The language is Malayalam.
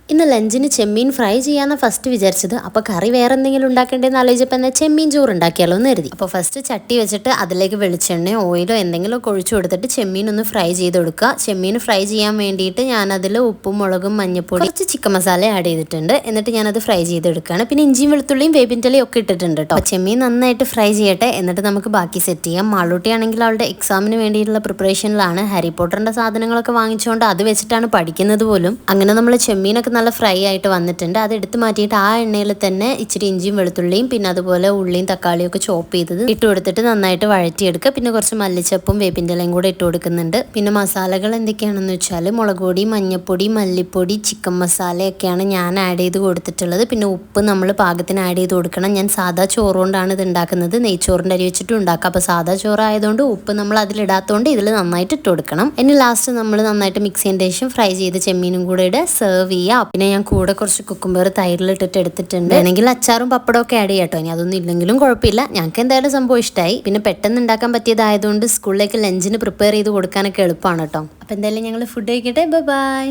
ഇന്ന് ലഞ്ചിന് ചെമ്മീൻ ഫ്രൈ ചെയ്യാന്ന് ഫസ്റ്റ് വിചാരിച്ചത്. അപ്പോൾ കറി വേറെ എന്തെങ്കിലും ഉണ്ടാക്കേണ്ടതെന്ന് ആലോചിച്ചപ്പോൾ എന്നാൽ ചെമ്മീൻ ചോറ് ഉണ്ടാക്കിയാലോ എന്ന് കരുതി. അപ്പോൾ ഫസ്റ്റ് ചട്ടി വെച്ചിട്ട് അതിലേക്ക് വെളിച്ചെണ്ണയോ ഓയിലോ എന്തെങ്കിലും ഒക്കെ ഒഴിച്ചു കൊടുത്തിട്ട് ചെമ്മീൻ ഒന്ന് ഫ്രൈ ചെയ്ത് കൊടുക്കുക. ചെമ്മീൻ ഫ്രൈ ചെയ്യാൻ വേണ്ടിയിട്ട് ഞാനതിൽ ഉപ്പും മുളകും മഞ്ഞൾപ്പൊടി കുറച്ച് ചിക്കൻ മസാല ആഡ് ചെയ്തിട്ടുണ്ട്. എന്നിട്ട് ഞാനത് ഫ്രൈ ചെയ്തെടുക്കുകയാണ്. പിന്നെ ഇഞ്ചിയും വെളുത്തുള്ളിയും വേപ്പിൻ്റെലയും ഒക്കെ ഇട്ടിട്ടുണ്ട് കേട്ടോ. ചെമ്മീൻ നന്നായിട്ട് ഫ്രൈ ചെയ്യട്ടെ, എന്നിട്ട് നമുക്ക് ബാക്കി സെറ്റ് ചെയ്യാം. മാളൂട്ടിയാണെങ്കിൽ അവളുടെ എക്സാമിന് വേണ്ടിയിട്ടുള്ള പ്രിപ്പറേഷനിലാണ്. ഹാരി പോട്ടറിന്റെ സാധനങ്ങളൊക്കെ വാങ്ങിച്ചുകൊണ്ട് അത് വെച്ചിട്ടാണ് പഠിക്കുന്നത് പോലും. അങ്ങനെ നമ്മൾ ചെമ്മീനൊക്കെ നല്ല ഫ്രൈ ആയിട്ട് വന്നിട്ടുണ്ട്. അത് എടുത്ത് മാറ്റിയിട്ട് ആ എണ്ണയിൽ തന്നെ ഇച്ചിരി ഇഞ്ചിയും വെളുത്തുള്ളിയും പിന്നെ അതുപോലെ ഉള്ളിയും തക്കാളിയും ഒക്കെ ചോപ്പ് ചെയ്തത് ഇട്ട് കൊടുത്തിട്ട് നന്നായിട്ട് വഴറ്റിയെടുക്കുക. പിന്നെ കുറച്ച് മല്ലിച്ചപ്പും വേപ്പിൻ്റെലയും കൂടെ ഇട്ട് കൊടുക്കുന്നുണ്ട്. പിന്നെ മസാലകൾ എന്തൊക്കെയാണെന്ന് വെച്ചാൽ മുളക് പൊടി, മഞ്ഞൾപ്പൊടി, മല്ലിപ്പൊടി, ചിക്കൻ മസാലയൊക്കെയാണ് ഞാൻ ആഡ് ചെയ്ത് കൊടുത്തിട്ടുള്ളത്. പിന്നെ ഉപ്പ് നമ്മൾ പാകത്തിന് ആഡ് ചെയ്ത് കൊടുക്കണം. ഞാൻ സാധാ ചോറ് കൊണ്ടാണ് ഇത് ഉണ്ടാക്കുന്നത്. നെയ്ച്ചോറിൻ്റെ അരി വെച്ചിട്ടും ഉണ്ടാക്കാം. അപ്പോൾ സാധാ ചോറായതുകൊണ്ട് ഉപ്പ് നമ്മൾ അതിലിടാത്തതുകൊണ്ട് ഇതിൽ നന്നായിട്ട് ഇട്ട് കൊടുക്കണം. ഇനി ലാസ്റ്റ് നമ്മൾ നന്നായിട്ട് മിക്സ് ചെയ്തതിന് ശേഷം ഫ്രൈ ചെയ്ത് ചെമ്മീനും കൂടെ സെർവ് ചെയ്യുക. പിന്നെ ഞാൻ കൂടെ കുറച്ച് കുക്കുംബർ തൈരിലിട്ടിട്ട് എടുത്തിട്ടുണ്ട്. വേണമെങ്കിൽ അച്ചാറും പപ്പടവും ഒക്കെ ആഡ് ചെയ്യാട്ടോ. ഇനി അതൊന്നും ഇല്ലെങ്കിലും കുഴപ്പമില്ല. ഞങ്ങൾക്ക് എന്തായാലും സംഭവം ഇഷ്ടമായി. പിന്നെ പെട്ടെന്ന് ഉണ്ടാക്കാൻ പറ്റിയതായതുകൊണ്ട് സ്കൂളിലേക്ക് ലഞ്ചിന് പ്രിപ്പയർ ചെയ്ത് കൊടുക്കാനൊക്കെ എളുപ്പമാണ് കേട്ടോ. അപ്പോൾ എന്തായാലും ഞങ്ങൾ ഫുഡ് കഴിക്കട്ടെ. ബൈ.